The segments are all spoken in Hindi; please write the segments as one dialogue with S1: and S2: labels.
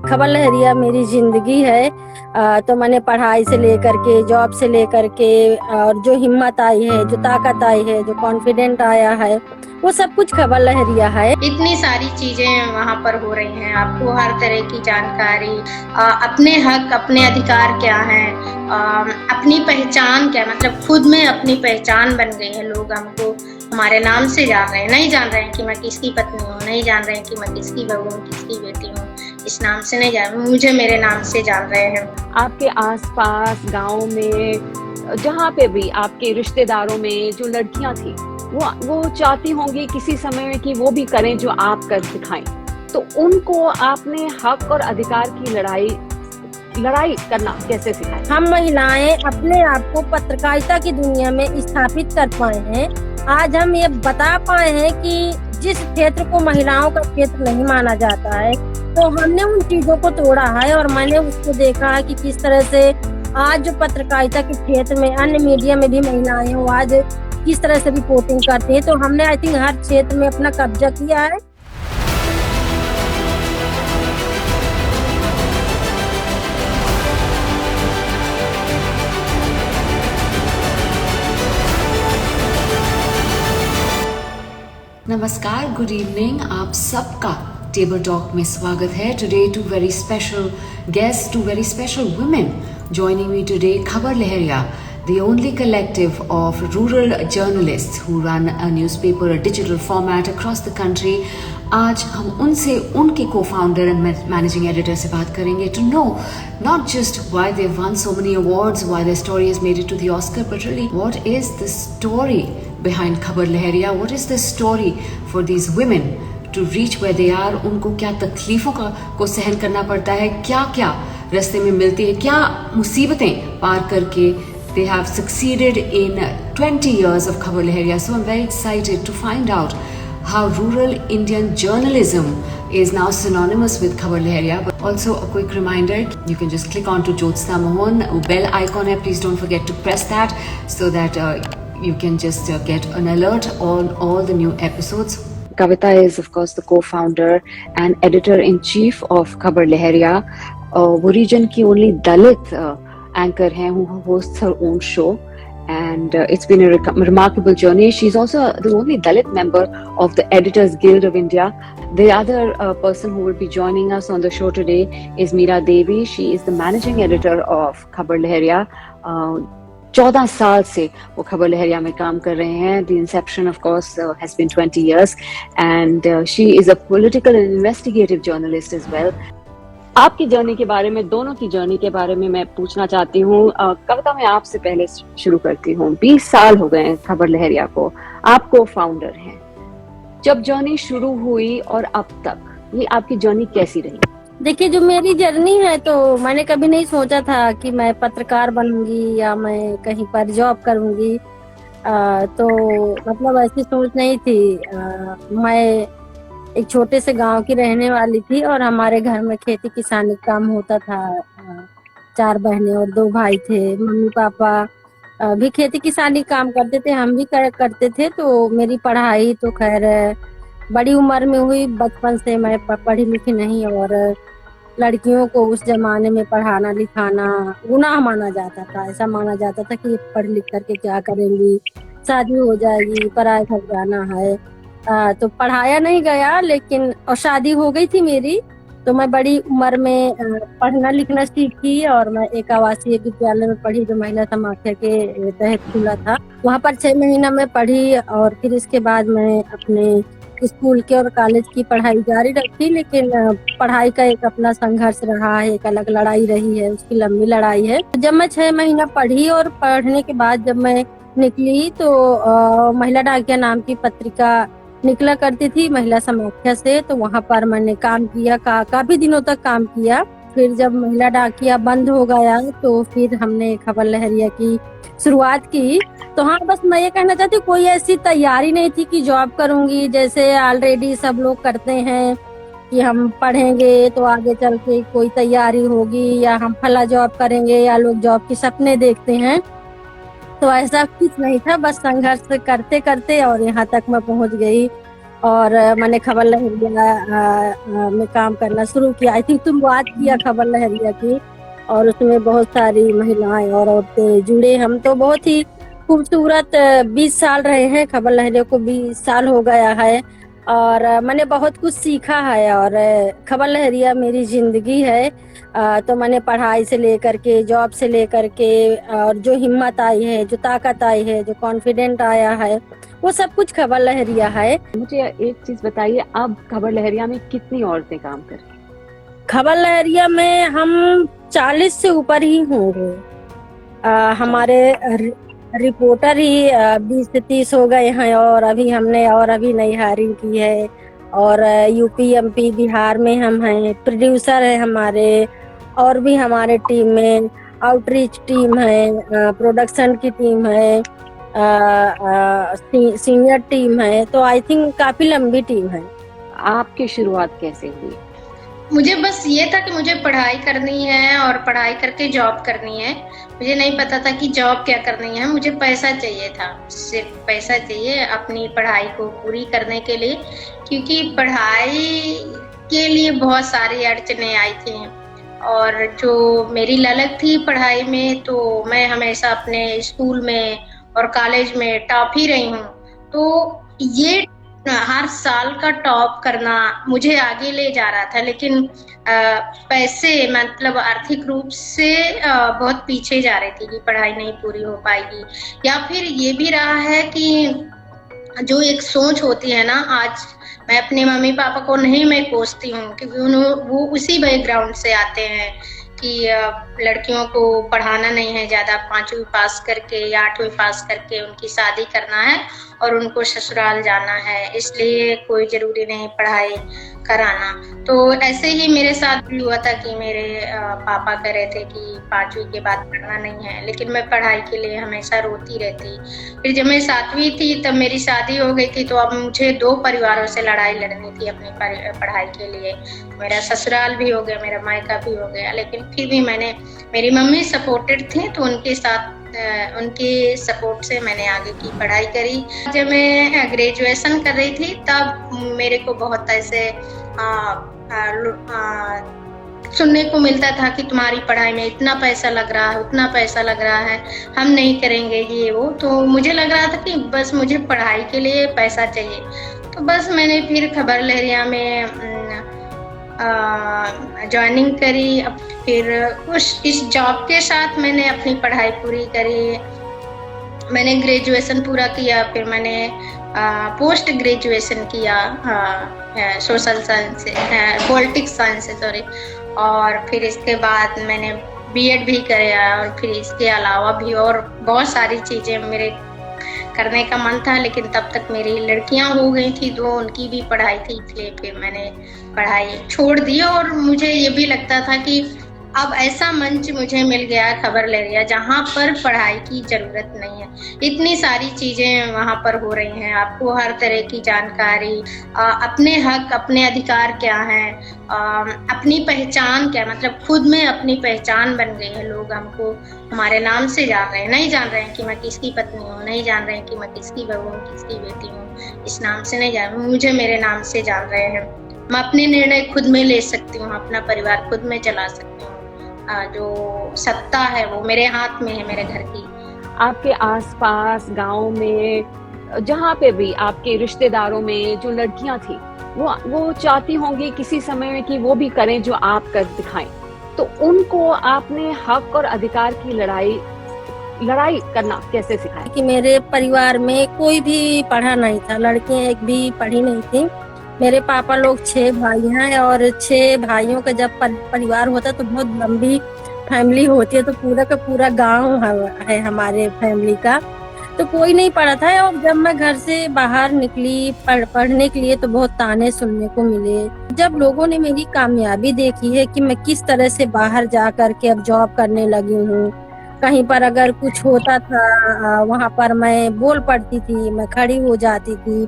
S1: खबर लहरिया मेरी जिंदगी है। तो मैंने पढ़ाई से लेकर के, जॉब से लेकर के, और जो हिम्मत आई है, जो ताकत आई है, जो कॉन्फिडेंट आया है, वो सब कुछ खबर लहरिया है।
S2: इतनी सारी चीजें वहाँ पर हो रही हैं, आपको हर तरह की जानकारी, अपने हक, अपने अधिकार क्या हैं, अपनी पहचान क्या, मतलब खुद में अपनी पहचान बन गई है। लोग हमको हमारे नाम से जान रहे हैं, नहीं जान रहे हैं कि मैं किसकी पत्नी हूँ, नहीं जान रहे हैं कि मैं किसकी बहू हूँ, किसकी बेटी हूँ। इस नाम से नहीं जान, मुझे मेरे नाम से जान रहे हैं।
S3: आपके आसपास गांव में, जहाँ पे भी आपके रिश्तेदारों में जो लड़कियां थी, वो चाहती होंगी किसी समय में कि वो भी करें जो आप कर दिखाएं, तो उनको आपने हक और अधिकार की लड़ाई करना कैसे सिखाया?
S1: हम महिलाएं अपने आप को पत्रकारिता की दुनिया में स्थापित कर पाए हैं। आज हम ये बता पाए हैं कि जिस क्षेत्र को महिलाओं का क्षेत्र नहीं माना जाता है, तो हमने उन चीजों को तोड़ा है और मैंने उसको देखा है कि किस तरह से आज जो पत्रकारिता के क्षेत्र में, अन्य मीडिया में भी महिलाएं हो, आज किस तरह से रिपोर्टिंग करती है। तो हमने आई थिंक हर क्षेत्र में अपना कब्जा किया है।
S4: नमस्कार, गुड इवनिंग, आप सबका टेबल टॉक में स्वागत है। Today two very special guest, two very special women joining me today, Khabar Lahariya, the only collective of rural journalists who run a newspaper, a digital format across the country. आज हम उनसे, उनके co-founder and managing editor से बात करेंगे to know not just why they've won so many awards, why their story has made it to the Oscar, but really what is the story behind Khabar Lahariya, what is the story for these women to reach where they are. उनको क्या तकलीफों को सहन करना पड़ता है, क्या क्या रास्ते में मिलती है, क्या मुसीबतें पार करके they have succeeded in 20 years of Khabar Lahariya. So I'm very excited to find out how rural Indian journalism is now synonymous with Khabar Lahariya. But also a quick reminder, you can just click on to Jyotsna Mohan, bell icon hai, please don't forget to press that so that you can just get an alert on all the new episodes. Kavita is of course the co-founder and editor-in-chief of Khabar Lahariya. वो रीजन की ओनली दलित एंकर हैं who hosts her own show, and it's been a remarkable journey. She's also the only Dalit member of the Editors Guild of India. The other person who will be joining us on the show today is Meera Devi. She is the managing editor of Khabar Lahariya. 14 साल से वो खबर लहरिया में काम कर रहे हैं. The inception of course has been 20 years, and she is a political and investigative journalist as well. आपकी जर्नी के बारे में, दोनों की जर्नी के बारे में मैं पूछना चाहती हूँ. कविता, मैं आपसे पहले शुरू करती हूँ. 20 साल हो गए खबर लहरिया को, आप को फाउंडर हैं. जब जर्नी शुरू हुई और अब तक, ये आपकी जर्नी कैसी रही?
S1: देखिए, जो मेरी जर्नी है, तो मैंने कभी नहीं सोचा था कि मैं पत्रकार बनूंगी या मैं कहीं पर जॉब करूंगी. तो मतलब ऐसी सोच नहीं थी. मैं एक छोटे से गांव की रहने वाली थी और हमारे घर में खेती किसानी काम होता था. 4 बहनें और 2 भाई थे. मम्मी पापा भी खेती किसानी काम करते थे, हम भी करते थे. तो मेरी पढ़ाई तो खैर बड़ी उम्र में हुई. बचपन से मैं पढ़ी लिखी नहीं, और लड़कियों को उस जमाने में पढ़ाना लिखाना गुनाह माना जाता था. ऐसा माना जाता था कि पढ़ लिख करके क्या करेंगी, शादी हो जाएगी, पराए घर जाना है. तो पढ़ाया नहीं गया, लेकिन और शादी हो गई थी मेरी. तो मैं बड़ी उम्र में पढ़ना लिखना सीखी और मैं एक आवासीय विद्यालय में पढ़ी जो महिला समाख्या के तहत खुला था. वहाँ पर 6 महीना मैं पढ़ी और फिर इसके बाद मैं अपने स्कूल के और कॉलेज की पढ़ाई जारी रखी. लेकिन पढ़ाई का एक अपना संघर्ष रहा है, एक अलग लड़ाई रही है, उसकी लंबी लड़ाई है. जब मैं 6 महीना पढ़ी और पढ़ने के बाद जब मैं निकली, तो महिला डाकिया नाम की पत्रिका निकला करती थी महिला समाख्या से. तो वहाँ पर मैंने काम किया, काफी दिनों तक काम किया. फिर जब महिला डाकिया बंद हो गया, तो फिर हमने खबर लहरिया की शुरुआत की. तो हाँ, बस मैं ये कहना चाहती हूँ, कोई ऐसी तैयारी नहीं थी कि जॉब करूंगी जैसे ऑलरेडी सब लोग करते हैं कि हम पढ़ेंगे तो आगे चल के कोई तैयारी होगी, या हम फला जॉब करेंगे, या लोग जॉब के सपने देखते हैं. तो ऐसा कुछ नहीं था. बस संघर्ष करते करते और यहाँ तक मैं पहुँच गई. और मैंने खबर लहरिया में काम करना शुरू किया। आई थिंक तुम बात किया खबर लहरिया की, और उसमें बहुत सारी महिलाएं और औरतें जुड़े। हम तो बहुत ही खूबसूरत 20 साल रहे हैं, खबर लहरिया को 20 साल हो गया है, और मैंने बहुत कुछ सीखा है। और खबर लहरिया मेरी जिंदगी है। तो मैंने पढ़ाई से लेकर के, जॉब से लेकर के, और जो हिम्मत आई है, जो ताकत आई है, जो कॉन्फिडेंट आया है, वो सब कुछ खबर लहरिया है।
S3: मुझे एक चीज बताइए, अब खबर लहरिया में कितनी औरतें काम कर रही हैं?
S1: खबर लहरिया में हम 40 से ऊपर ही होंगे। हमारे रिपोर्टर ही 20 से 30 हो गए हैं, और अभी नई हायरिंग की है। और यूपी, एमपी, बिहार में हम हैं। प्रोड्यूसर है हमारे, और भी हमारे टीम में आउटरीच टीम है, प्रोडक्शन की टीम है, सीनियर टीम है। तो आई थिंक काफी लंबी टीम है।
S3: आपकी शुरुआत कैसे हुई?
S2: मुझे बस ये था कि मुझे पढ़ाई करनी है और पढ़ाई करके जॉब करनी है। मुझे नहीं पता था कि जॉब क्या करनी है। मुझे पैसा चाहिए था, सिर्फ पैसा चाहिए अपनी पढ़ाई को पूरी करने के लिए, क्योंकि पढ़ाई के लिए बहुत सारी अड़चने आई थी। और जो मेरी ललक थी पढ़ाई में, तो मैं हमेशा अपने स्कूल में और कॉलेज में टॉप ही रही हूँ। तो ये हर साल का टॉप करना मुझे आगे ले जा रहा था, लेकिन पैसे मतलब आर्थिक रूप से बहुत पीछे जा रही थी कि पढ़ाई नहीं पूरी हो पाएगी। या फिर ये भी रहा है कि जो एक सोच होती है ना, आज मैं अपने मम्मी पापा को नहीं मैं कोसती हूँ, क्योंकि वो उसी बैकग्राउंड से आते हैं कि लड़कियों को पढ़ाना नहीं है ज्यादा, 5वीं पास करके या 8वीं पास करके उनकी शादी करना है और उनको ससुराल जाना है, इसलिए कोई जरूरी नहीं पढ़ाई कराना। तो ऐसे ही मेरे साथ भी हुआ था कि मेरे पापा कह रहे थे कि 5वीं के बाद पढ़ना नहीं है, लेकिन मैं पढ़ाई के लिए हमेशा रोती रहती। फिर जब मैं 7वीं थी तब मेरी शादी हो गई थी, तो अब मुझे 2 परिवारों से लड़ाई लड़नी थी अपनी पढ़ाई के लिए। मेरा ससुराल भी हो गया, मेरा मायका भी हो गया, लेकिन फिर भी मेरी मम्मी सपोर्टेड थी, तो उनके सपोर्ट से मैंने आगे की पढ़ाई करी। जब मैं ग्रेजुएशन कर रही थी तब मेरे को बहुत ऐसे सुनने को मिलता था कि तुम्हारी पढ़ाई में इतना पैसा लग रहा है, उतना पैसा लग रहा है, हम नहीं करेंगे ये वो। तो मुझे लग रहा था कि बस मुझे पढ़ाई के लिए पैसा चाहिए। तो बस मैंने फिर खबर लहरिया में ज्वाइनिंग करी। फिर इस जॉब के साथ मैंने अपनी पढ़ाई पूरी करी। मैंने ग्रेजुएशन पूरा किया, फिर मैंने पोस्ट ग्रेजुएशन किया सोशल साइंस से, पॉलिटिक्स साइंस से, सॉरी। और फिर इसके बाद मैंने बीएड भी किया, और फिर इसके अलावा भी और बहुत सारी चीजें मेरे करने का मन था, लेकिन तब तक मेरी लड़कियां हो गई थी, तो उनकी भी पढ़ाई थी, इसलिए फिर मैंने पढ़ाई छोड़ दी। और मुझे ये भी लगता था कि अब ऐसा मंच मुझे मिल गया खबर लहरिया, जहाँ पर पढ़ाई की जरूरत नहीं है। इतनी सारी चीजें वहाँ पर हो रही हैं, आपको हर तरह की जानकारी, अपने हक, अपने अधिकार क्या हैं, अपनी पहचान क्या, मतलब खुद में अपनी पहचान बन गई है। लोग हमको हमारे नाम से जान रहे हैं, नहीं जान रहे हैं कि मैं किसकी पत्नी हूँ, नहीं जान रहे हैं कि मैं किसकी बहू हूँ, किसकी बेटी हूँ। इस नाम से नहीं जान, मुझे मेरे नाम से जान रहे हैं। मैं अपने निर्णय खुद में ले सकती हूँ, अपना परिवार खुद में चला सकती हूँ। जो सत्ता है वो मेरे हाथ में है, मेरे घर की।
S3: आपके आसपास गांव में, जहाँ पे भी आपके रिश्तेदारों में जो लड़कियां थी, वो चाहती होंगी किसी समय में कि वो भी करें जो आप कर दिखाएं, तो उनको आपने हक और अधिकार की लड़ाई करना कैसे सिखाया?
S1: कि मेरे परिवार में कोई भी पढ़ा नहीं था, लड़कियां एक भी पढ़ी नहीं थी। मेरे पापा लोग 6 भाई हैं, और 6 भाइयों का जब परिवार होता है तो बहुत लंबी फैमिली होती है, तो पूरा का पूरा गांव है हमारे फैमिली का। तो कोई नहीं पढ़ा था। और जब मैं घर से बाहर निकली पढ़ने के लिए, तो बहुत ताने सुनने को मिले। जब लोगों ने मेरी कामयाबी देखी है कि मैं किस तरह से बाहर जा करके अब जॉब करने लगी हूँ, कहीं पर अगर कुछ होता था वहां पर मैं बोल पड़ती थी, मैं खड़ी हो जाती थी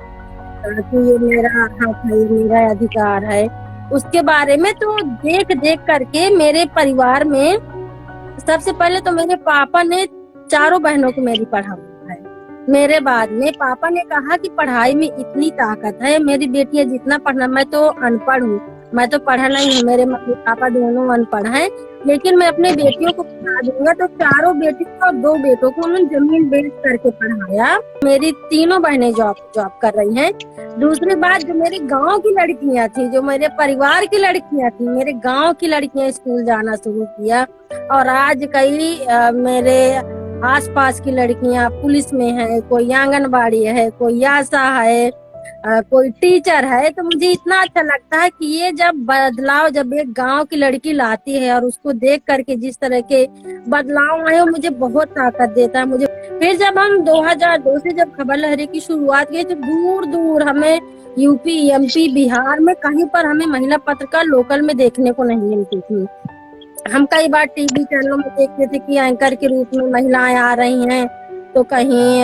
S1: कि ये मेरा हक है, ये मेरा अधिकार है, उसके बारे में तो देख करके मेरे परिवार में सबसे पहले तो मेरे पापा ने 4 बहनों को मेरी पढ़ाया है। मेरे बाद में पापा ने कहा कि पढ़ाई में इतनी ताकत है, मेरी बेटियां जितना पढ़ना, मैं तो अनपढ़ हूँ, मैं तो पढ़ा नहीं हूँ, मेरे मम्मी पापा दोनों अनपढ़ हैं, लेकिन मैं अपने बेटियों को पढ़ा दूंगा। तो चारों बेटियों और 2 बेटों को उन्होंने जमीन बेच करके पढ़ाया। मेरी तीनों बहनें जॉब कर रही हैं। दूसरी बात, जो मेरे गांव की लड़कियां थी, जो मेरे परिवार की लड़कियां थी, मेरे गांव की लड़कियां स्कूल जाना शुरू किया, और आज कई मेरे आसपास की लड़कियां पुलिस में है, कोई आंगनबाड़ी है, कोई आशा है, कोई टीचर है। तो मुझे इतना अच्छा लगता है कि ये जब बदलाव जब एक गांव की लड़की लाती है और उसको देख करके जिस तरह के बदलाव आए, वो मुझे बहुत ताकत देता है। मुझे फिर जब हम 2002 से जब खबर लहरी की शुरुआत की, तो दूर दूर हमें यूपी, एमपी, बिहार में कहीं पर हमें महिला पत्रकार लोकल में देखने को नहीं मिलती थी। हम कई बार टीवी चैनलों में देखते थे कि एंकर के रूप में महिलाएं आ रही हैं, तो कहीं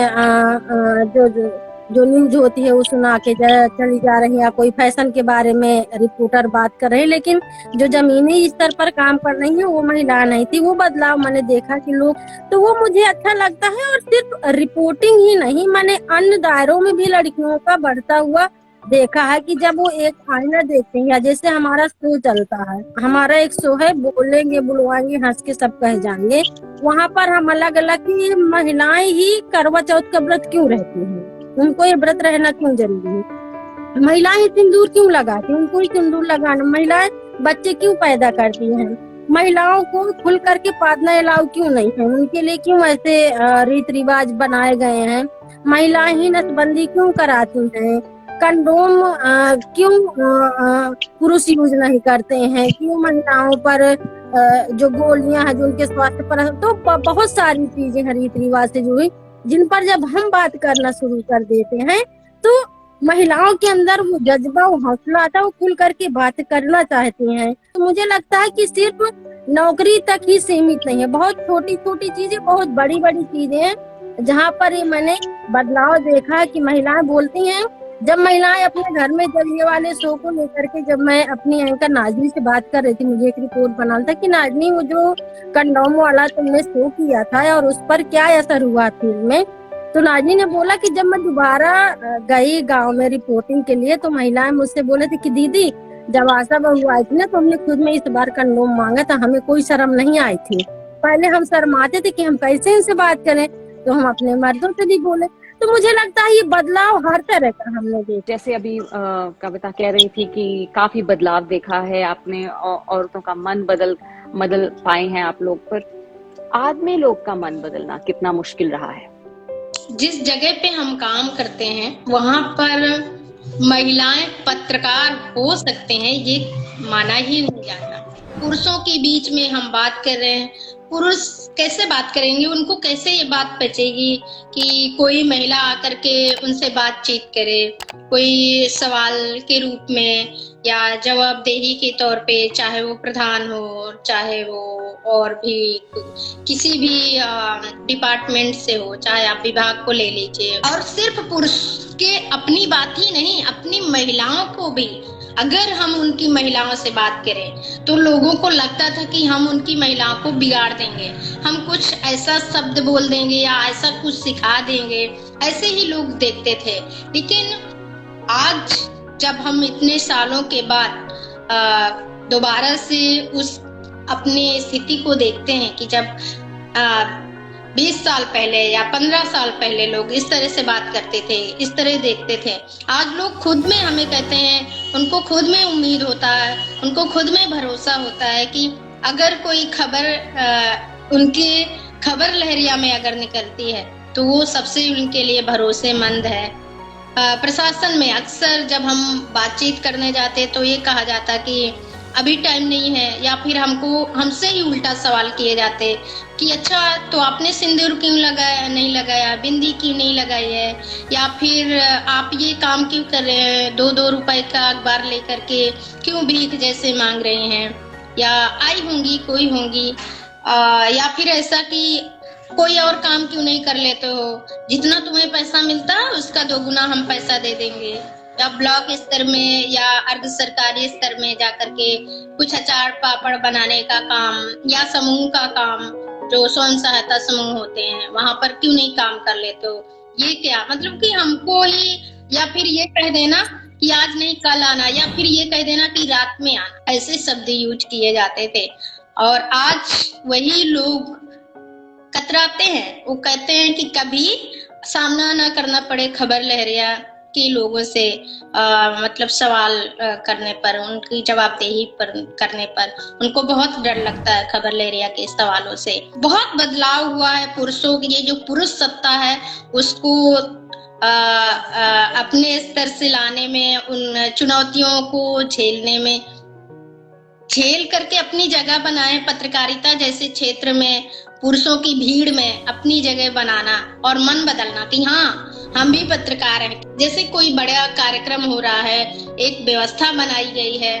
S1: जो न्यूज होती है वो सुना के चली जा रही है, या कोई फैशन के बारे में रिपोर्टर बात कर रहे हैं, लेकिन जो जमीनी स्तर पर काम कर रही है वो महिला नहीं थी। वो बदलाव मैंने देखा कि लोग, तो वो मुझे अच्छा लगता है। और सिर्फ रिपोर्टिंग ही नहीं, मैंने अन्य दायरों में भी लड़कियों का बढ़ता हुआ देखा है कि जब वो एक आईना देखते हैं, या जैसे हमारा शो चलता है, हमारा एक शो है बोलेंगे बुलवाएंगे हंस के सब कह जाएंगे, वहाँ पर हम अलग अलग की महिलाएं ही करवा चौथ का व्रत क्यों रहती हैं, उनको ये व्रत रहना क्यों जरूरी है, महिलाएं सिंदूर क्यों लगाती, उनको ही सिंदूर लगाना, महिलाएं बच्चे क्यों पैदा करती हैं, महिलाओं को खुल करके पादना अलाउ क्यों नहीं है, उनके लिए क्यों ऐसे रीत रिवाज बनाए गए हैं, महिलाएं ही नसबंदी क्यों कराती हैं, कंडोम क्यों पुरुष यूज नहीं करते हैं, क्यों महिलाओं पर जो गोलियां हैं जो उनके स्वास्थ्य पर, तो बहुत सारी चीजें हैं रीत रिवाज से जुड़ी, जिन पर जब हम बात करना शुरू कर देते हैं तो महिलाओं के अंदर वो जज्बा, वो हौसला आता है, वो खुल करके बात करना चाहती हैं। तो मुझे लगता है कि सिर्फ नौकरी तक ही सीमित नहीं है, बहुत छोटी छोटी चीजें, बहुत बड़ी बड़ी चीजें हैं जहाँ पर ये मैंने बदलाव देखा कि महिलाएं बोलती हैं। जब महिलाएं अपने घर में, जब ये वाले शो को लेकर के, जब मैं अपनी एंकर नाजनी से बात कर रही थी, मुझे एक रिपोर्ट बनाना था कि नाजनी वो जो कंडोम वाला तुमने शो किया था और उस पर क्या असर हुआ फिल्म में, तो नाजनी ने बोला कि जब मैं दोबारा गई गांव में रिपोर्टिंग के लिए, तो महिलाएं मुझसे बोले थे कि दीदी जब आशा बहू आई थी ना, तो हमने खुद में इस बार कंडोम मांगा था, हमें कोई शर्म नहीं आई थी, पहले हम शर्माते थे कि हम कैसे इनसे बात करें, तो हम अपने मर्दों से भी बोले। तो मुझे लगता है ये बदलाव हर तरह का हमने देखा।
S3: जैसे अभी कविता कह रही थी कि काफी बदलाव देखा है आपने, औरतों का मन बदल पाए हैं आप लोग, पर आदमी लोग का मन बदलना कितना मुश्किल रहा है?
S2: जिस जगह पे हम काम करते हैं वहां पर महिलाएं पत्रकार हो सकते हैं, ये माना ही नहीं जाता। पुरुषों के बीच में हम बात कर रहे हैं, पुरुष कैसे बात करेंगे, उनको कैसे ये बात पचेगी कि कोई महिला आकर के उनसे बातचीत करे, कोई सवाल के रूप में या जवाबदेही के तौर पे, चाहे वो प्रधान हो, चाहे वो और भी किसी भी डिपार्टमेंट से हो, चाहे आप विभाग को ले लीजिए। और सिर्फ पुरुष के अपनी बात ही नहीं, अपनी महिलाओं को भी अगर हम उनकी महिलाओं से बात करें तो लोगों को लगता था कि हम उनकी महिलाओं को बिगाड़ देंगे, हम कुछ ऐसा शब्द बोल देंगे या ऐसा कुछ सिखा देंगे, ऐसे ही लोग देखते थे। लेकिन आज जब हम इतने सालों के बाद दोबारा से उस अपनी स्थिति को देखते हैं कि जब 20 साल पहले या 15 साल पहले लोग इस तरह से बात करते थे, इस तरह देखते थे, आज लोग खुद में हमें कहते हैं, उनको खुद में उम्मीद होता है, उनको खुद में भरोसा होता है कि अगर कोई खबर उनके खबर लहरिया में अगर निकलती है तो वो सबसे उनके लिए भरोसेमंद है। प्रशासन में अक्सर जब हम बातचीत करने जाते तो ये कहा जाता कि अभी टाइम नहीं है, या फिर हमसे ही उल्टा सवाल किए जाते कि अच्छा तो आपने सिंदूर क्यों नहीं लगाया, बिंदी क्यों नहीं लगाई है, या फिर आप ये काम क्यों कर रहे हैं, 2-2 रुपए का अखबार लेकर के क्यों भीख जैसे मांग रहे हैं, या आई होंगी कोई होंगी, या फिर ऐसा कि कोई और काम क्यों नहीं कर लेते हो, जितना तुम्हें पैसा मिलता है उसका 2 गुना हम पैसा दे देंगे। या ब्लॉक स्तर में या अर्ध सरकारी स्तर में जाकर के कुछ अचार पापड़ बनाने का काम, या समूह का काम, जो स्वयं सहायता समूह होते हैं वहां पर क्यों नहीं काम कर लेते हो, ये क्या मतलब कि हमको ही, या फिर ये कह देना कि आज नहीं कल आना, या फिर ये कह देना कि रात में आना, ऐसे शब्द यूज किए जाते थे। और आज वही लोग कतराते हैं, वो कहते हैं कि कभी सामना ना करना पड़े खबर लहरिया के लोगों से मतलब सवाल करने पर, उनकी जवाबदेही पर करने पर उनको बहुत डर लगता है खबर लहरिया के सवालों से। बहुत बदलाव हुआ है पुरुषों की, ये जो पुरुष सत्ता है उसको अपने स्तर से लाने में, उन चुनौतियों को झेलने में, झेल करके अपनी जगह बनाए। पत्रकारिता जैसे क्षेत्र में पुरुषों की भीड़ में अपनी जगह बनाना और मन बदलना कि हाँ हम भी पत्रकार हैं। जैसे कोई बड़ा कार्यक्रम हो रहा है, एक व्यवस्था बनाई गई है,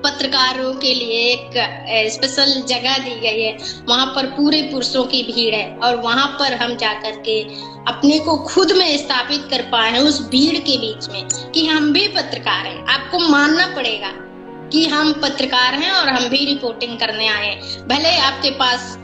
S2: पत्रकारों के लिए एक स्पेशल जगह दी गई है, वहां पर पूरे पुरुषों की भीड़ है और वहां पर हम जाकर के अपने को खुद में स्थापित कर पाए हैं उस भीड़ के बीच में कि हम भी पत्रकार हैं। आपको मानना पड़ेगा कि हम पत्रकार हैं और हम भी रिपोर्टिंग करने आए हैं। भले आपके पास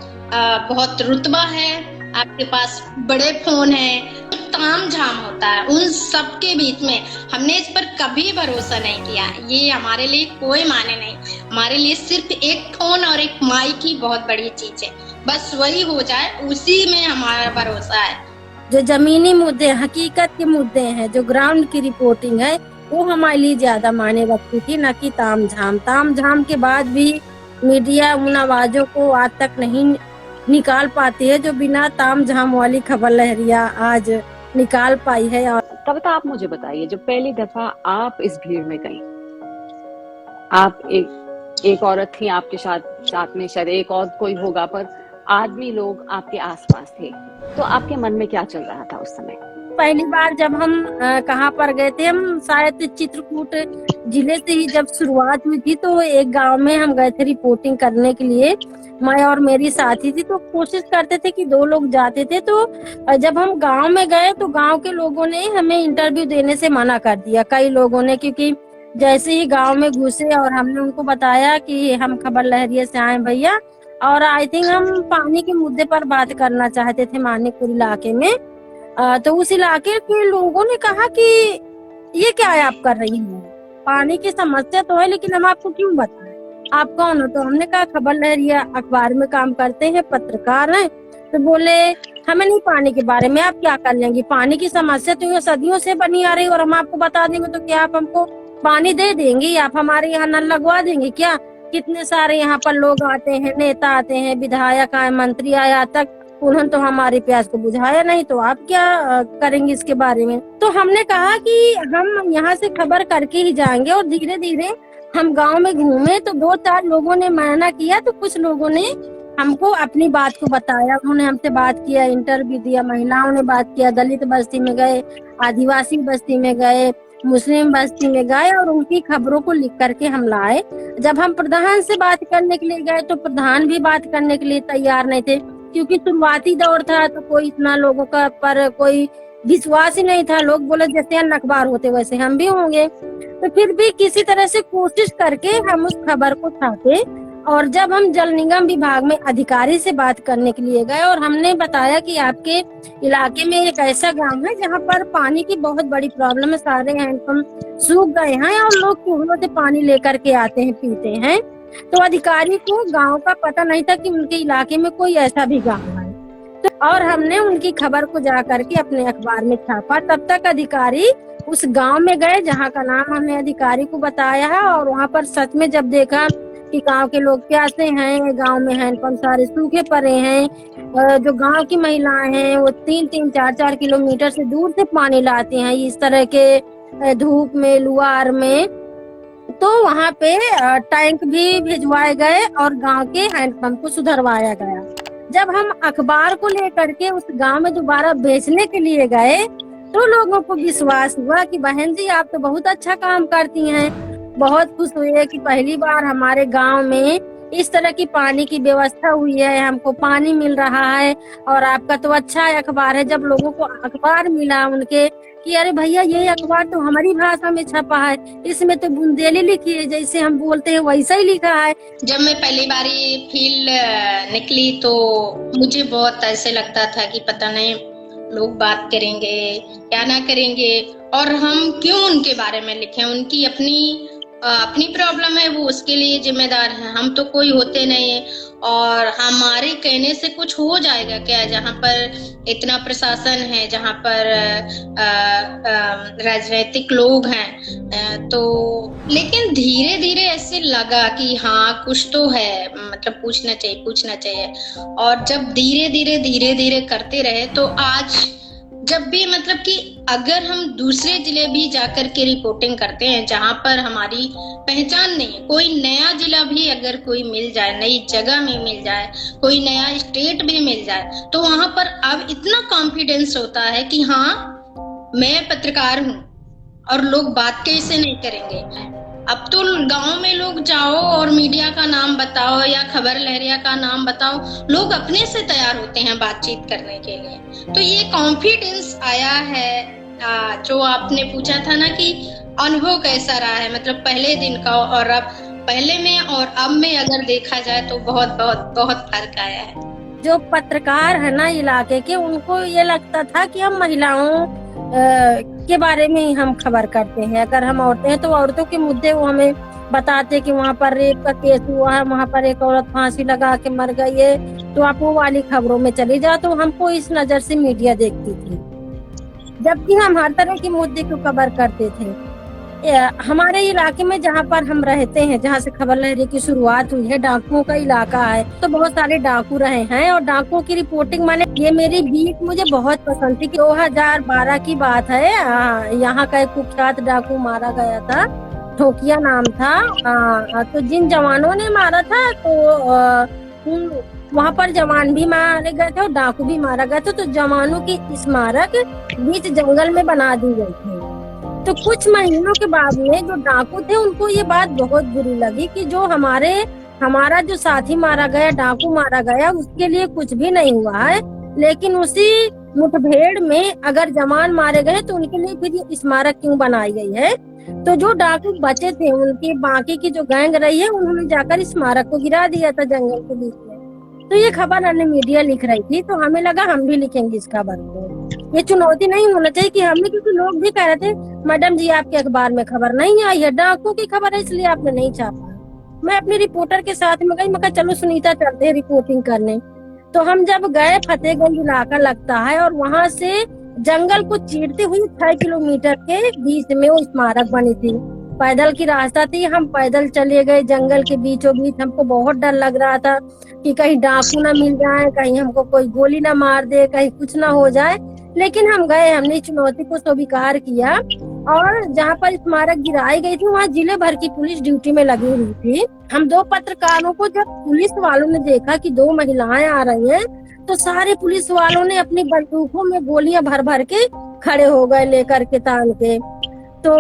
S2: बहुत रुतबा है, आपके पास बड़े फोन हैं, ताम झाम होता है, उन सब के बीच में हमने इस पर कभी भरोसा नहीं किया। ये हमारे लिए कोई माने नहीं, हमारे लिए सिर्फ एक फोन और एक माइक ही बहुत बड़ी चीज है, बस वही हो जाए उसी में हमारा भरोसा है।
S1: जो जमीनी मुद्दे, हकीकत के मुद्दे हैं, जो ग्राउंड की रिपोर्टिंग है, वो हमारे लिए ज्यादा मायने रखती थी, न कि ताम झाम। ताम झाम के बाद भी मीडिया उन आवाजों को आज तक नहीं निकाल पाती है जो बिना ताम झाम वाली खबर लहरिया आज निकाल पाई है। और
S3: कविता, आप मुझे बताइए, जब पहली दफा आप इस भीड़ में गई, आप एक औरत थी, आपके साथ में शायद एक और कोई होगा, पर आदमी लोग आपके आसपास थे, तो आपके मन में क्या चल रहा था उस समय?
S1: पहली बार जब हम कहाँ पर गए थे, हम शायद चित्रकूट जिले से ही जब शुरुआत हुई थी, तो एक गांव में हम गए थे रिपोर्टिंग करने के लिए। मैं और मेरी साथी थी, तो कोशिश करते थे कि 2 लोग जाते थे। तो जब हम गांव में गए तो गांव के लोगों ने हमें इंटरव्यू देने से मना कर दिया, कई लोगों ने, क्योंकि जैसे ही गांव में घुसे और हमने उनको बताया कि हम खबर लहरिया से आए भैया, और आई थिंक हम पानी के मुद्दे पर बात करना चाहते थे मानिकपुर इलाके में, तो उस इलाके के लोगों ने कहा कि ये क्या है आप कर रही हैं, पानी की समस्या तो है लेकिन हम आपको क्यों बताएं, आप कौन हो? तो हमने कहा खबर लहरिया अखबार में काम करते हैं, पत्रकार हैं। तो बोले हमें नहीं पानी के बारे में, आप क्या कर लेंगी, पानी की समस्या तो ये सदियों से बनी आ रही और हम आपको बता देंगे तो क्या आप हमको पानी दे देंगी, आप हमारे यहाँ नल लगवा देंगे क्या? कितने सारे यहाँ पर लोग आते हैं, नेता आते हैं, विधायक आए, मंत्री आए, आज तक उन्होंने तो हमारे प्यास को बुझाया नहीं, तो आप क्या करेंगे इसके बारे में? तो हमने कहा कि हम यहाँ से खबर करके ही जाएंगे। और धीरे धीरे हम गांव में घूमे तो 2-4 लोगों ने माना किया, तो कुछ लोगों ने हमको अपनी बात को बताया, उन्होंने हमसे बात किया, इंटरव्यू दिया, महिलाओं ने बात किया, दलित बस्ती में गए, आदिवासी बस्ती में गए, मुस्लिम बस्ती में गए और उनकी खबरों को लिख करके हम लाए। जब हम प्रधान से बात करने के लिए गए तो प्रधान भी बात करने के लिए तैयार नहीं थे, क्योंकि शुरुआती दौर था, तो कोई इतना लोगों का पर कोई विश्वास ही नहीं था। लोग बोले जैसे अन्य अखबार होते वैसे हम भी होंगे। तो फिर भी किसी तरह से कोशिश करके हम उस खबर को छापे। और जब हम जल निगम विभाग में अधिकारी से बात करने के लिए गए और हमने बताया कि आपके इलाके में एक ऐसा गांव है जहां पर पानी की बहुत बड़ी प्रॉब्लम है, सारे हैंडपंप सूख गए हैं और लोग कुएं से पानी लेकर के आते हैं, पीते हैं। तो अधिकारी को गांव का पता नहीं था कि उनके इलाके में कोई ऐसा भी गांव है। तो और हमने उनकी खबर को जा करके अपने अखबार में छापा। तब तक अधिकारी उस गांव में गए जहां का नाम हमने अधिकारी को बताया है, और वहां पर सच में जब देखा कि गांव के लोग प्यासे हैं, गांव में हैंडपंप सारे सूखे पड़े हैं, जो गांव की महिलाएं हैं वो 3-3, 4-4 किलोमीटर से दूर से पानी लाते हैं इस तरह के धूप में, लुआर में, तो वहाँ पे टैंक भी भिजवाए गए और गांव के हैंडपंप को सुधरवाया गया। जब हम अखबार को लेकर के उस गांव में दोबारा बेचने के लिए गए तो लोगों को विश्वास हुआ कि बहन जी आप तो बहुत अच्छा काम करती हैं। बहुत खुश हुए कि पहली बार हमारे गांव में इस तरह की पानी की व्यवस्था हुई है, हमको पानी मिल रहा है और आपका तो अच्छा अखबार है। जब लोगों को अखबार मिला उनके कि अरे भैया ये अखबार तो हमारी भाषा में छपा है, इसमें तो बुंदेली लिखी है, जैसे हम बोलते हैं वैसा ही लिखा है।
S2: जब मैं पहली बारी फील्ड निकली तो मुझे बहुत ऐसे लगता था कि पता नहीं लोग बात करेंगे क्या ना करेंगे, और हम क्यों उनके बारे में लिखें। उनकी अपनी प्रॉब्लम है, वो उसके लिए जिम्मेदार है, हम तो कोई होते नहीं है। और हमारे कहने से कुछ हो जाएगा क्या, जहाँ पर इतना प्रशासन है, जहाँ पर राजनीतिक लोग हैं। तो लेकिन धीरे धीरे ऐसे लगा कि हाँ कुछ तो है, मतलब पूछना चाहिए। और जब धीरे धीरे करते रहे तो आज जब भी मतलब कि अगर हम दूसरे जिले भी जाकर के रिपोर्टिंग करते हैं जहां पर हमारी पहचान नहीं है, कोई नया जिला भी अगर कोई मिल जाए, नई जगह में मिल जाए, कोई नया स्टेट भी मिल जाए, तो वहां पर अब इतना कॉन्फिडेंस होता है कि हाँ मैं पत्रकार हूँ और लोग बात कैसे नहीं करेंगे। अब तो गांव में लोग जाओ और मीडिया का नाम बताओ या खबर लहरिया का नाम बताओ, लोग अपने से तैयार होते हैं बातचीत करने के लिए। तो ये कॉन्फिडेंस आया है। जो आपने पूछा था ना कि अनुभव कैसा रहा है, मतलब पहले दिन का और अब, पहले में और अब में अगर देखा जाए तो बहुत बहुत बहुत फर्क आया है।
S1: जो पत्रकार है ना इलाके के, उनको ये लगता था कि हम महिलाओं के बारे में ही हम खबर करते हैं। अगर हम औरतें हैं तो औरतों के मुद्दे वो हमें बताते कि वहाँ पर रेप का केस हुआ है, वहाँ पर एक औरत फांसी लगा के मर गई है, तो आप वो वाली खबरों में चली जाओ। तो हमको इस नजर से मीडिया देखती थी, जबकि हम हर तरह के मुद्दे को कवर करते थे। हमारे इलाके में जहाँ पर हम रहते हैं, जहाँ से खबर लहरी की शुरुआत हुई है, डाकुओं का इलाका है, तो बहुत सारे डाकू रहे हैं और डाकुओं की रिपोर्टिंग माने ये मेरी बीट मुझे बहुत पसंद थी। 2012 की बात है, यहाँ का एक कुख्यात डाकू मारा गया था, ठोकिया नाम था। तो जिन जवानों ने मारा था तो वहाँ पर जवान भी मारे गए थे और डाकू भी मारा गया था। तो जवानों की स्मारक बीच जंगल में बना दी गई थी। तो कुछ महीनों के बाद में जो डाकू थे उनको ये बात बहुत बुरी लगी कि जो हमारा जो साथी मारा गया, डाकू मारा गया, उसके लिए कुछ भी नहीं हुआ है, लेकिन उसी मुठभेड़ में अगर जवान मारे गए तो उनके लिए फिर ये स्मारक क्यों बनाई गई है। तो जो डाकू बचे थे, उनकी बाकी की जो गैंग रही है, उन्होंने जाकर स्मारक को गिरा दिया था जंगल के बीच में। तो ये खबर अन्य मीडिया लिख रही थी, तो हमें लगा हम भी लिखेंगे इस खबर को। ये चुनौती नहीं होना चाहिए कि हमने, क्योंकि लोग भी कह रहे थे मैडम जी आपके अखबार में खबर नहीं आई है, डाकू की खबर है इसलिए आपने नहीं छापा। मैं अपने रिपोर्टर के साथ में गई, मैं कहा चलो सुनीता चलते हैं रिपोर्टिंग करने। तो हम जब गए, फतेहगंज इलाका लगता है, और वहाँ से जंगल को चीरते हुए 6 किलोमीटर के बीच में वो स्मारक बनी थी। पैदल की रास्ता थी, हम पैदल चले गए जंगल के बीचों बीच। हमको बहुत डर लग रहा था कि कहीं डाकू ना मिल जाए, कहीं हमको कोई गोली ना मार दे, कहीं कुछ ना हो जाए। लेकिन हम गए, हमने चुनौती को स्वीकार किया, और जहाँ पर स्मारक गिराई गई थी वहाँ जिले भर की पुलिस ड्यूटी में लगी हुई थी। हम 2 पत्रकारों को जब पुलिस वालों ने देखा कि 2 महिलाएं आ रही हैं, तो सारे पुलिस वालों ने अपनी बंदूकों में गोलियां भर भर के खड़े हो गए लेकर के तान के। तो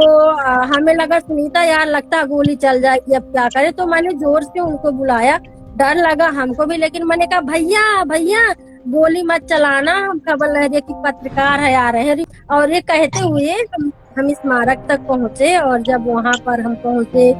S1: हमें लगा सुनीता यार लगता है गोली चल जाएगी, अब क्या करें। तो मैंने जोर से उनको बुलाया, डर लगा हमको भी, लेकिन मैंने कहा भैया भैया गोली मत चलाना, हम खबर लहरिया की पत्रकार है, आ रहे हैं। और ये कहते हुए हम स्मारक तक पहुंचे, और जब वहां पर हम पहुंचे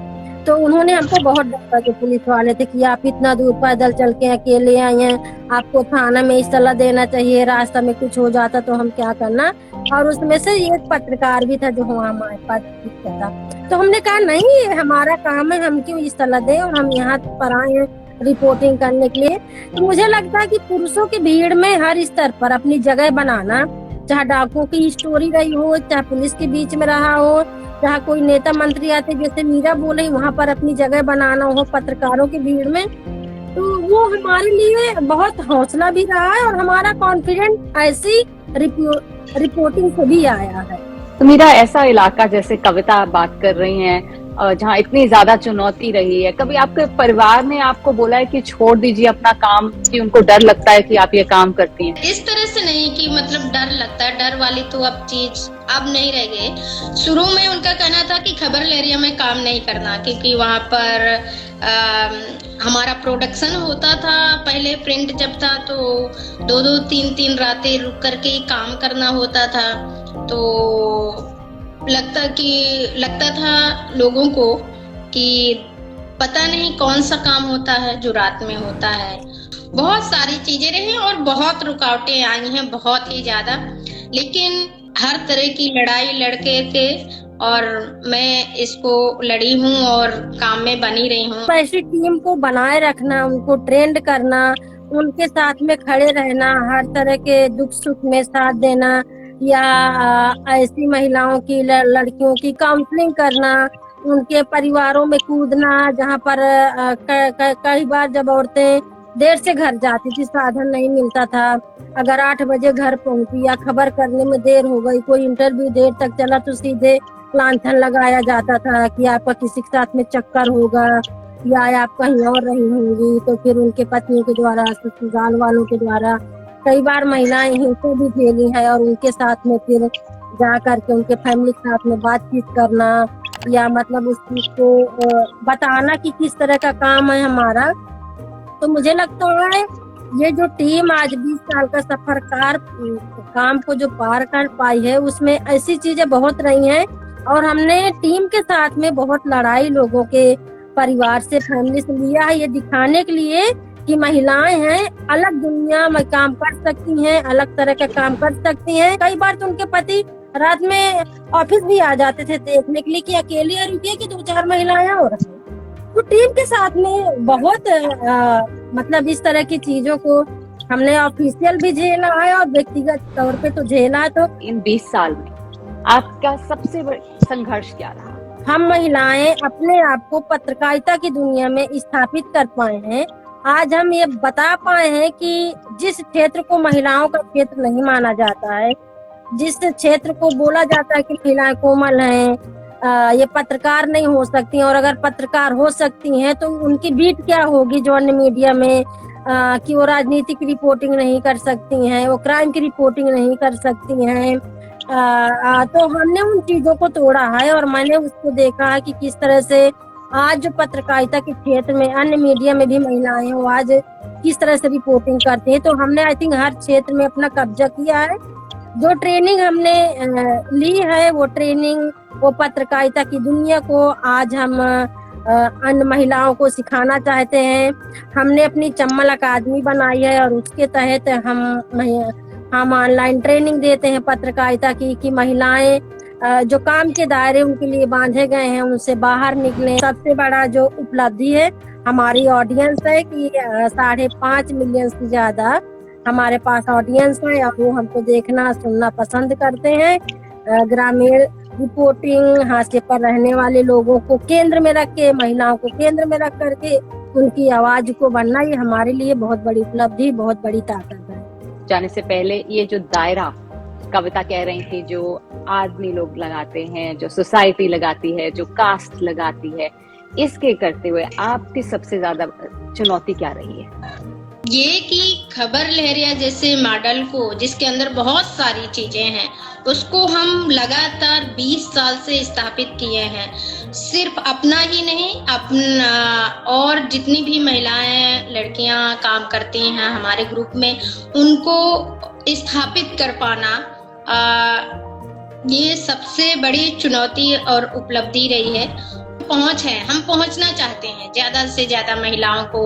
S1: तो उन्होंने हमको बहुत डरा, जो पुलिस वाले थे, कि आप इतना दूर पैदल चल के अकेले आए हैं, आपको थाना में इत्तला देना चाहिए, रास्ता में कुछ हो जाता तो हम क्या करना। और उसमें से एक पत्रकार भी था जो वहाँ हमारे पास था। तो हमने कहा नहीं, ये हमारा काम है, हम क्यों इत्तला दें, और हम यहाँ पर आए हैं रिपोर्टिंग करने के लिए। तो मुझे लगता है कि पुरुषों की भीड़ में हर स्तर पर अपनी जगह बनाना, चाहे डाकुओं की स्टोरी रही हो, चाहे पुलिस के बीच में रहा हो, चाहे कोई नेता मंत्री आते जैसे मीरा बोले, वहाँ पर अपनी जगह बनाना हो पत्रकारों की भीड़ में, तो वो हमारे लिए बहुत हौसला भी रहा है, और हमारा कॉन्फिडेंस ऐसी रिपोर्टिंग से भी आया है।
S3: तो मेरा ऐसा इलाका, जैसे कविता आप बात कर रही हैं, जहाँ इतनी ज्यादा चुनौती रही है, कभी आपके परिवार ने आपको बोला है कि छोड़ दीजिए अपना काम, कि उनको डर लगता है कि आप ये काम करती हैं?
S2: इस तरह से नहीं कि मतलब डर लगता है, डर वाली तो अब चीज अब नहीं रह गई। शुरू में उनका कहना था कि खबर लहरिया में काम नहीं करना, क्योंकि वहाँ पर हमारा प्रोडक्शन होता था। पहले प्रिंट जब था तो 2-2, 3-3 रातें रुक करके ही काम करना होता था। तो लगता था लोगों को कि पता नहीं कौन सा काम होता है जो रात में होता है। बहुत सारी चीजें रही और बहुत रुकावटें आई हैं, बहुत ही ज्यादा, लेकिन हर तरह की लड़ाई लड़के थे और मैं इसको लड़ी हूँ और काम में बनी रही हूँ।
S1: ऐसी टीम को बनाए रखना, उनको ट्रेंड करना, उनके साथ में खड़े रहना, हर तरह के दुख सुख में साथ देना, या ऐसी महिलाओं की लड़कियों की काउंसलिंग करना, उनके परिवारों में कूदना, जहाँ पर कई बार जब औरतें देर से घर जाती थी, साधन नहीं मिलता था, अगर 8 बजे घर पहुंची या खबर करने में देर हो गई, कोई इंटरव्यू देर तक चला तो सीधे लांछन लगाया जाता था कि आपका किसी के साथ में चक्कर होगा या आप कहीं और रही होंगी। तो फिर उनके पतियों के द्वारा, ससुराल वालों के द्वारा कई बार महिलाएं हिंसा भी झेली है, और उनके साथ में फिर जा करके उनके फैमिली के साथ में बातचीत करना, या मतलब उस चीज को बताना कि किस तरह का काम है हमारा। तो मुझे लगता है ये जो टीम आज 20 साल का सफरकार काम को जो पार कर पाई है, उसमें ऐसी चीजें बहुत रही हैं, और हमने टीम के साथ में बहुत लड़ाई लोगों के परिवार से, फैमिली से लिया है, ये दिखाने के लिए कि महिलाएं हैं, अलग दुनिया में काम कर सकती हैं, अलग तरह का काम कर सकती हैं। कई बार तो उनके पति रात में ऑफिस भी आ जाते थे देखने के लिए कि अकेली है, रुकिए कि 2-4 महिलाएं और हैं। तो टीम के साथ में बहुत मतलब इस तरह की चीजों को हमने ऑफिशियल भी झेला है और व्यक्तिगत तौर पे तो झेला है। तो
S3: इन 20 साल में आपका सबसे बड़ा संघर्ष क्या रहा?
S1: हम महिलाएं अपने आप को पत्रकारिता की दुनिया में स्थापित कर पाए हैं। आज हम ये बता पाए हैं कि जिस क्षेत्र को महिलाओं का क्षेत्र नहीं माना जाता है, जिस क्षेत्र को बोला जाता है कि महिलाएं कोमल हैं, ये पत्रकार नहीं हो सकती, और अगर पत्रकार हो सकती हैं तो उनकी बीट क्या होगी जो अन्य मीडिया में, कि वो राजनीतिक रिपोर्टिंग नहीं कर सकती हैं, वो क्राइम की रिपोर्टिंग नहीं कर सकती हैं। तो हमने उन चीजों को तोड़ा है, और मैंने उसको देखा है कि किस तरह से आज जो पत्रकारिता के क्षेत्र में अन्य मीडिया में भी महिलाएं हैं, वो आज किस तरह से रिपोर्टिंग करती है। तो हमने आई थिंक हर क्षेत्र में अपना कब्जा किया है। जो ट्रेनिंग हमने ली है, वो ट्रेनिंग वो पत्रकारिता की दुनिया को आज हम अन्य महिलाओं को सिखाना चाहते हैं। हमने अपनी चम्मल अकादमी बनाई है, और उसके तहत हम ऑनलाइन ट्रेनिंग देते हैं पत्रकारिता की, कि महिलाएं जो काम के दायरे उनके लिए बांधे गए हैं उनसे बाहर निकलें। सबसे बड़ा जो उपलब्धि है हमारी ऑडियंस है कि 5.5 मिलियन से ज्यादा हमारे पास ऑडियंस है, और वो हमको देखना सुनना पसंद करते हैं। ग्रामीण रिपोर्टिंग, हाशिए पर रहने वाले लोगों को केंद्र में रख के, महिलाओं को केंद्र में रख करके उनकी आवाज को बनना, ये हमारे लिए बहुत बड़ी उपलब्धि, बहुत बड़ी ताकत है।
S3: जाने से पहले ये जो दायरा कविता कह रही थी, जो आदमी लोग लगाते हैं, जो सोसाइटी लगाती है, जो कास्ट लगाती है, इसके करते हुए आपकी सबसे ज्यादा चुनौती क्या रही है?
S2: ये कि खबर लहरिया जैसे मॉडल को, जिसके अंदर बहुत सारी चीजें हैं, उसको हम लगातार 20 साल से स्थापित किए हैं। सिर्फ अपना ही नहीं, अपना और जितनी भी महिलाएं, लड़कियां काम करती हैं हमारे ग्रुप में, उनको स्थापित कर पाना, ये सबसे बड़ी चुनौती और उपलब्धि रही है। पहुंच है, हम पहुंचना चाहते हैं, ज्यादा से ज्यादा महिलाओं को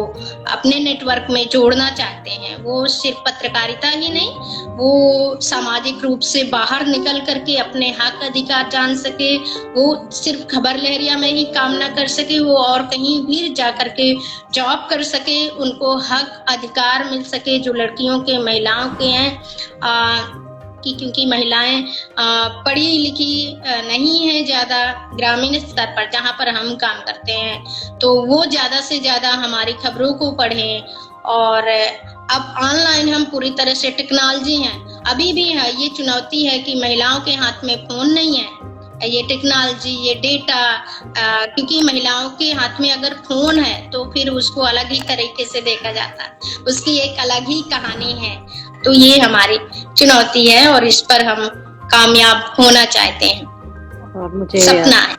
S2: अपने नेटवर्क में जोड़ना चाहते हैं। वो सिर्फ पत्रकारिता ही नहीं, वो सामाजिक रूप से बाहर निकल करके अपने हक अधिकार जान सके, वो सिर्फ खबर लहरिया में ही काम ना कर सके, वो और कहीं भी जा करके जॉब कर सके, उनको हक अधिकार मिल सके जो लड़कियों के, महिलाओं के हैं। क्योंकि महिलाएं पढ़ी लिखी नहीं है ज्यादा ग्रामीण स्तर पर जहां पर हम काम करते हैं, तो वो ज्यादा से ज्यादा हमारी खबरों को पढ़ें। और अब ऑनलाइन हम पूरी तरह से, टेक्नोलॉजी है, अभी भी है ये चुनौती है कि महिलाओं के हाथ में फोन नहीं है, ये टेक्नोलॉजी, ये डेटा, क्योंकि महिलाओं के हाथ में अगर फोन है तो फिर उसको अलग ही तरीके से देखा जाता है, उसकी एक अलग ही कहानी है। तो ये हमारी चुनौती है और इस पर हम कामयाब होना चाहते हैं,
S3: और मुझे
S2: सपना है,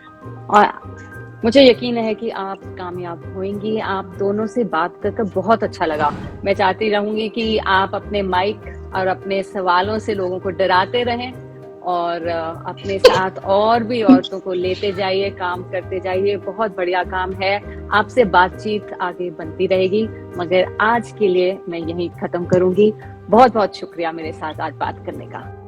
S3: और मुझे यकीन है कि आप कामयाब होंगी। आप दोनों से बात कर बहुत अच्छा लगा। मैं चाहती रहूंगी कि आप अपने माइक और अपने सवालों से लोगों को डराते रहें, और अपने साथ और भी औरतों को लेते जाइए, काम करते जाइए। बहुत बढ़िया काम है। आपसे बातचीत आगे बनती रहेगी, मगर आज के लिए मैं यहीं खत्म करूंगी। बहुत बहुत शुक्रिया मेरे साथ आज बात करने का।